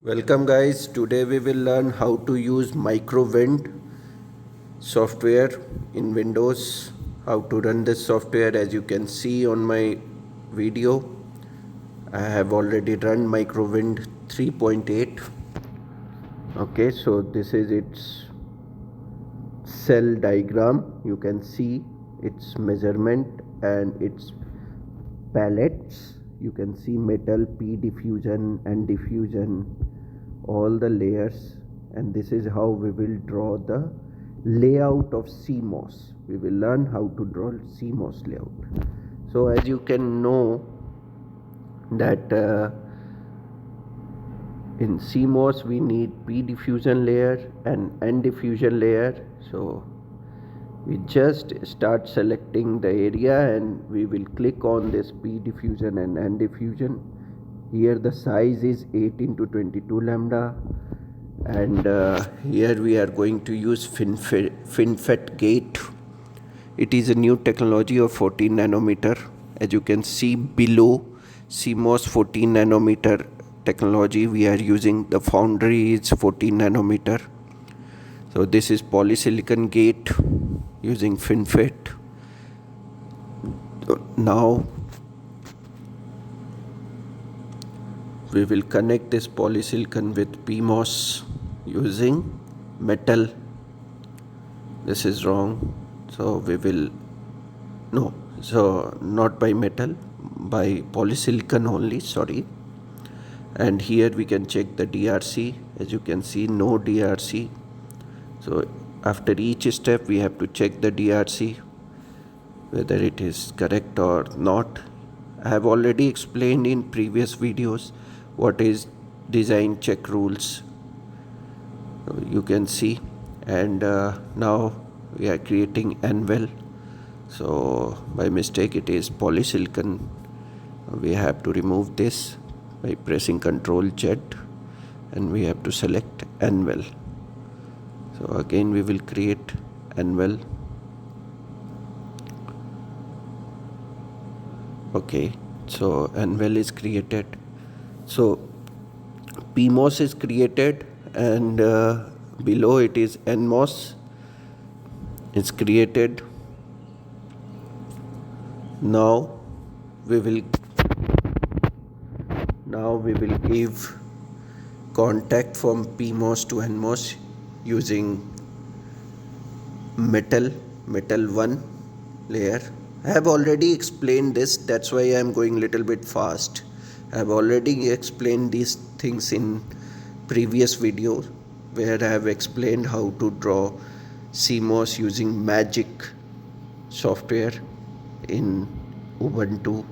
Welcome guys, today we will learn how to use Microwind software in Windows, how to run this software. As you can see on my video, I have already run Microwind 3.8. Okay, so this is its cell diagram. You can see its measurement and its palettes. You can see metal, P diffusion and diffusion, all the layers, and this is how we will draw the layout of CMOS. We will learn how to draw CMOS layout. So as you can know that in CMOS we need P diffusion layer and N diffusion layer. So we just start selecting the area and we will click on this P diffusion and N diffusion. Here the size is 18 to 22 lambda, and here we are going to use FinFET gate. It is a new technology of 14 nanometer. As you can see below, CMOS 14 nanometer technology we are using. The foundry is 14 nanometer. So this is polysilicon gate using FinFET. Now we will connect this polysilicon with PMOS using metal. This is wrong. So we will not by metal, by polysilicon only, sorry. And here we can check the DRC. As you can see, no DRC. So after each step we have to check the DRC whether it is correct or not. I have already explained in previous videos what is design check rules. You can see, and now we are creating anvil. So by mistake it is polysilicon. We have to remove this by pressing Ctrl Z, and we have to select anvil. So again we will create anvil. Okay, so anvil is created. So PMOS is created, and below it is NMOS is created. Now we will give contact from PMOS to NMOS using metal 1 layer. I have already explained this, that's why I am going little bit fast. I have already explained these things in previous videos where I have explained how to draw CMOS using Magic software in Ubuntu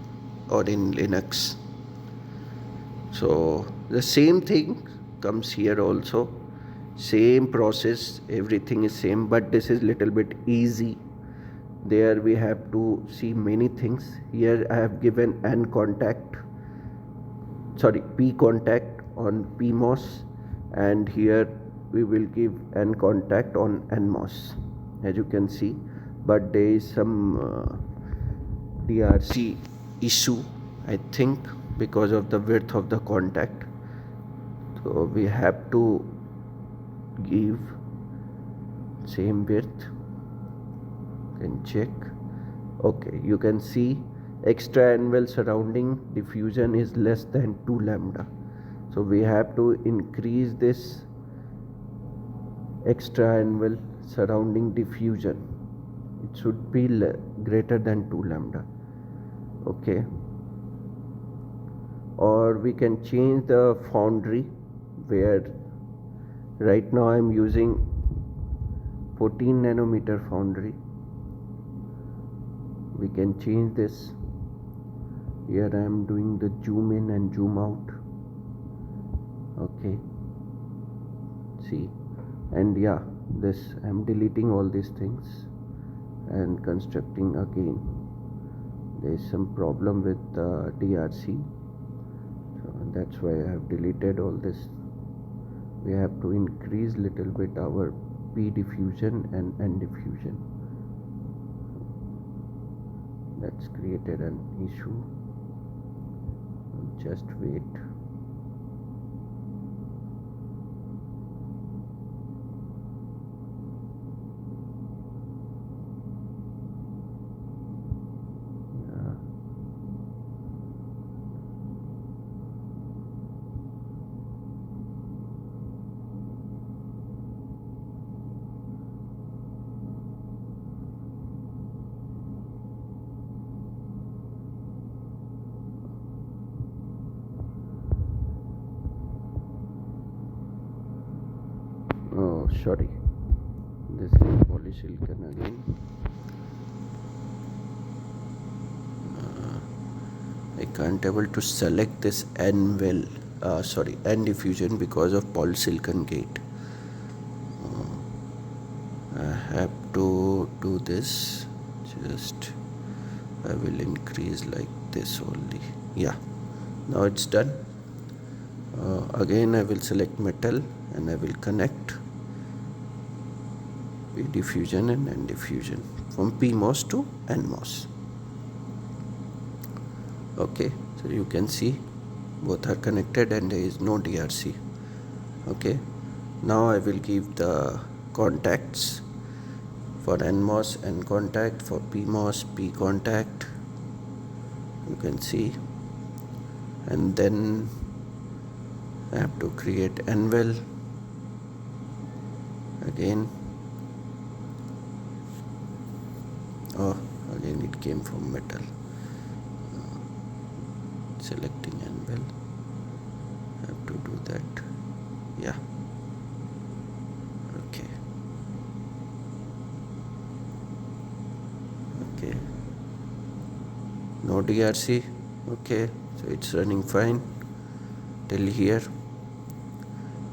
or in Linux. So the same thing comes here also, same process, everything is same, but this is little bit easy. There we have to see many things. Here I have given P contact on PMOS, and here we will give N contact on NMOS, as you can see. But there is some DRC issue, I think, because of the width of the contact. So we have to give same width. Can check. Okay, you can see extra anvil surrounding diffusion is less than 2 lambda. So we have to increase this extra anvil surrounding diffusion. It should be greater than 2 lambda. Okay, or we can change the foundry, where right now I am using 14 nanometer foundry. We can change this. Here I am doing the zoom in and zoom out. Okay, see, and yeah, this I am deleting all these things and constructing again. There is some problem with DRC, so that's why I have deleted all this. We have to increase little bit our P diffusion and N diffusion. That's created an issue. Just wait. sorry, this is polysilicon again. I can't able to select this N diffusion because of polysilicon gate. I have to do this, just I will increase like this only. Yeah, now it's done. Again I will select metal and I will connect P diffusion and N diffusion from PMOS to NMOS. Okay, so you can see both are connected and there is no DRC. Okay, now I will give the contacts for NMOS, N contact, for PMOS, P contact, you can see, and then I have to create N well again. Oh, again it came from metal. Selecting N well, I have to do that. Yeah, okay. Okay, no DRC. Okay, so it's running fine till here.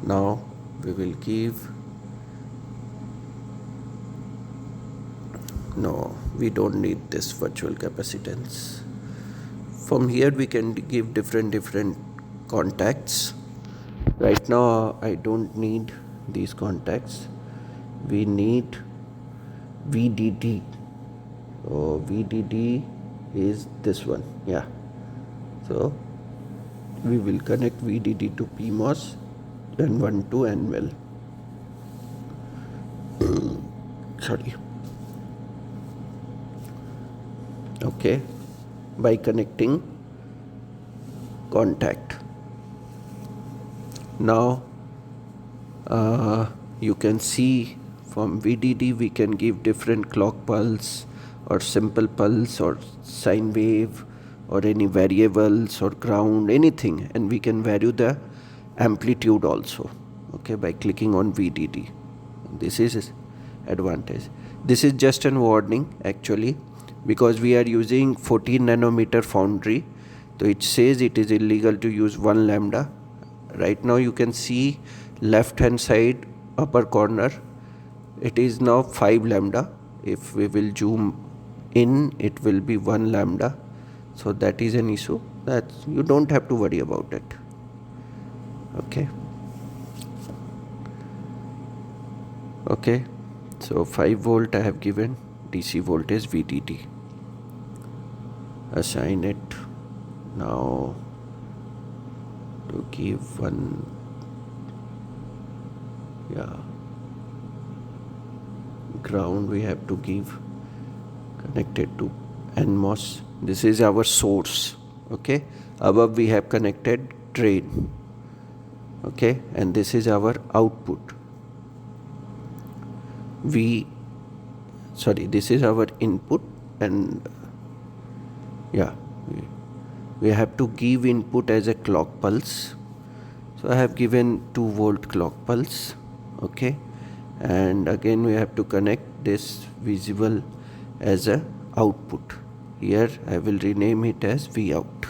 Now we will give, no, we don't need this virtual capacitance. From here we can give different contacts. Right now I don't need these contacts. We need VDD. Oh, VDD is this one. Yeah, so we will connect VDD to PMOS and one to N well. Sorry. Okay, by connecting contact. Now you can see from VDD we can give different clock pulse or simple pulse or sine wave or any variables or ground, anything, and we can vary the amplitude also. Okay, by clicking on VDD. This is advantage. This is just an warning actually, because we are using 14 nanometer foundry, so it says it is illegal to use 1 lambda. Right now you can see left hand side upper corner, it is now 5 lambda. If we will zoom in, it will be 1 lambda. So that is an issue that you don't have to worry about it. Okay. Okay, so 5 volt I have given DC voltage VDD. Assign it now to give one, yeah, ground we have to give connected to NMOS. This is our source. Okay, above we have connected drain. Okay, and this is our output. This is our input, and yeah, we have to give input as a clock pulse. So I have given 2 volt clock pulse. Okay, and again we have to connect this visible as a output. Here I will rename it as V out.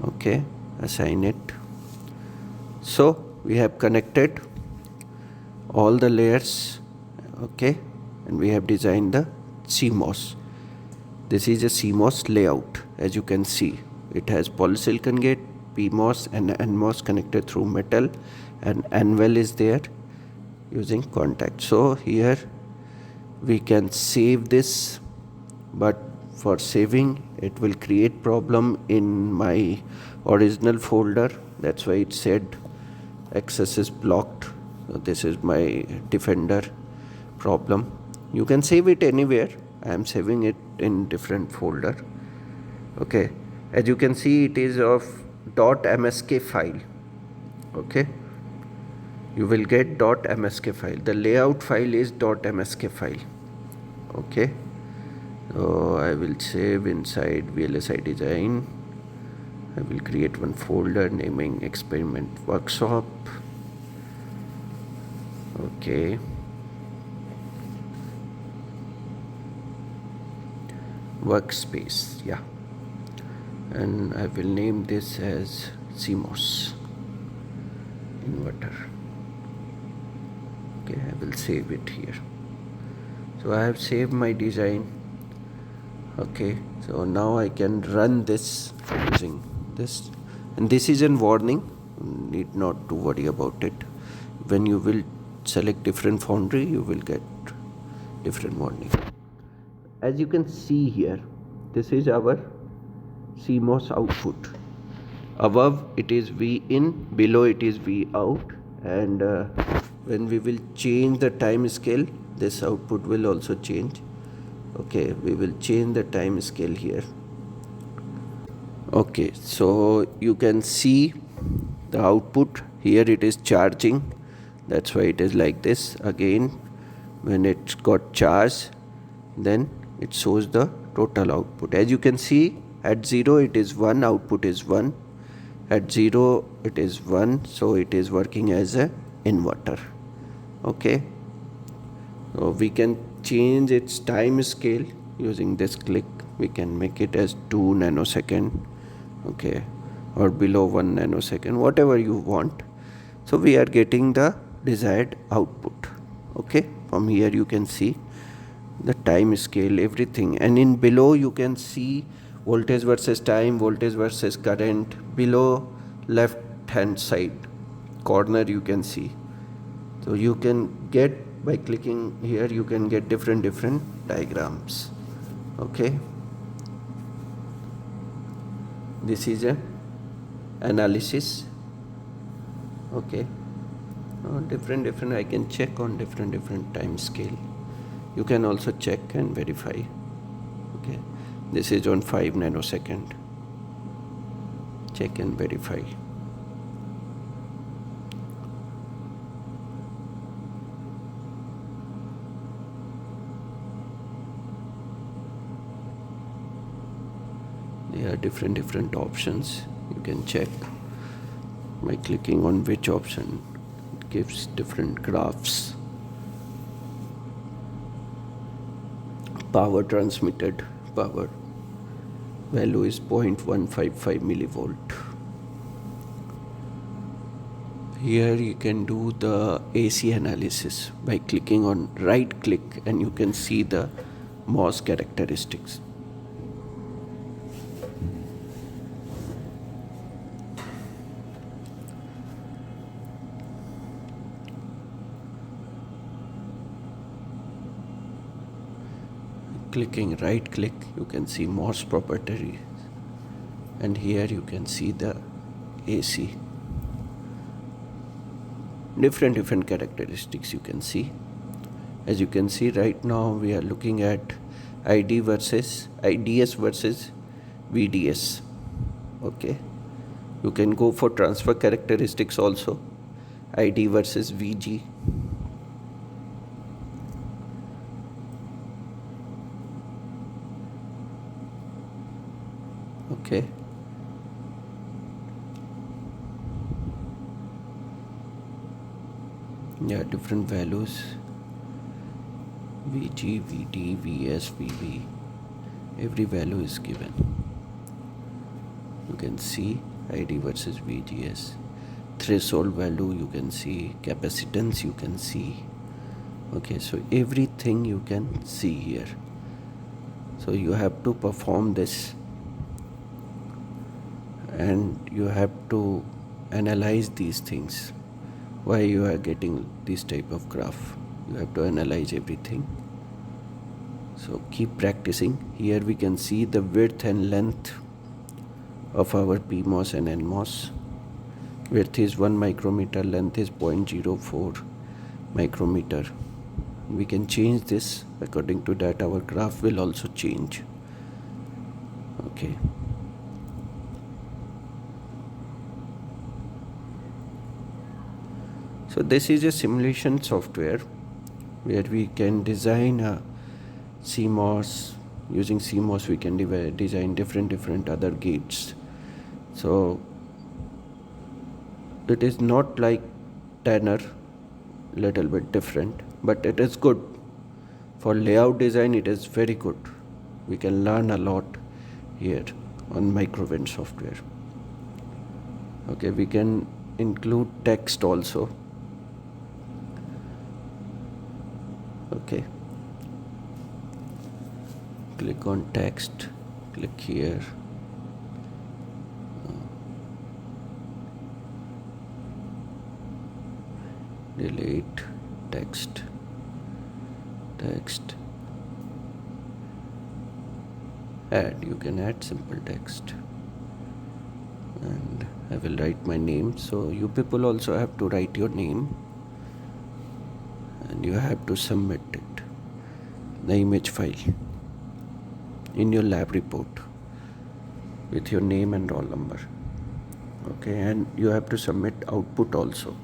Okay, assign it. So we have connected all the layers. Okay, and we have designed the CMOS. This is a CMOS layout. As you can see, it has polysilicon gate, PMOS and NMOS connected through metal, and N well is there using contact. So here we can save this, but for saving it will create problem in my original folder. That's why it said access is blocked. So this is my defender problem. You can save it anywhere. I am saving it in different folder. Okay, as you can see, it is of .msk file. Okay, you will get .msk file. The layout file is .msk file. Okay, so I will save inside VLSI design. I will create one folder naming experiment workshop. Okay, workspace, yeah, and I will name this as CMOS Inverter. Okay, I will save it here. So I have saved my design. Okay, so now I can run this using this, and this is a warning, need not to worry about it. When you will select different foundry, you will get different warning. As you can see here, this is our CMOS output. Above it is V in, below it is V out, and when we will change the time scale, this output will also change. Okay, we will change the time scale here. Okay, so you can see the output here, it is charging, that's why it is like this. Again, when it's got charged, then it shows the total output. As you can see, at 0 it is 1, output is 1, at 0 it is 1, so it is working as a inverter. Okay, so we can change its time scale using this click. We can make it as 2 nanosecond, okay, or below 1 nanosecond, whatever you want. So we are getting the desired output. Okay, from here you can see the time scale, everything, and in below you can see voltage versus time, voltage versus current. Below left hand side corner you can see. So you can get, by clicking here, you can get different diagrams. Okay, this is a analysis. Okay, different I can check on different time scale. You can also check and verify. Okay, this is on 5 nanosecond. Check and verify. There are different options. You can check by clicking on which option. It gives different graphs. Power transmitted, power value is 0.155 millivolt. Here you can do the AC analysis by clicking on right click, and you can see the MOS characteristics. Clicking right click, you can see MOS properties, and here you can see the AC. Different characteristics you can see. As you can see, right now we are looking at IDS versus VDS. Okay, you can go for transfer characteristics also, ID versus VG. Okay, yeah, different values, VG, VD, VS, VB, every value is given. You can see ID versus VGS, threshold value you can see, capacitance you can see. Okay, so everything you can see here. So you have to perform this, and you have to analyze these things. Why you are getting this type of graph, you have to analyze everything. So keep practicing. Here we can see the width and length of our PMOS and NMOS. Width is 1 micrometer, length is 0.04 micrometer. We can change this. According to that, our graph will also change. Okay. So this is a simulation software where we can design a CMOS. Using CMOS we can design different other gates. So it is not like Tanner. little bit different, but it is good. For layout design, it is very good. We can learn a lot here on Microwind software. Okay, we can include text also. Okay, click on text, click here. Delete text, add. You can add simple text, and I will write my name. So you people also have to write your name, and you have to submit it, the image file, in your lab report with your name and roll number. Okay, and you have to submit output also.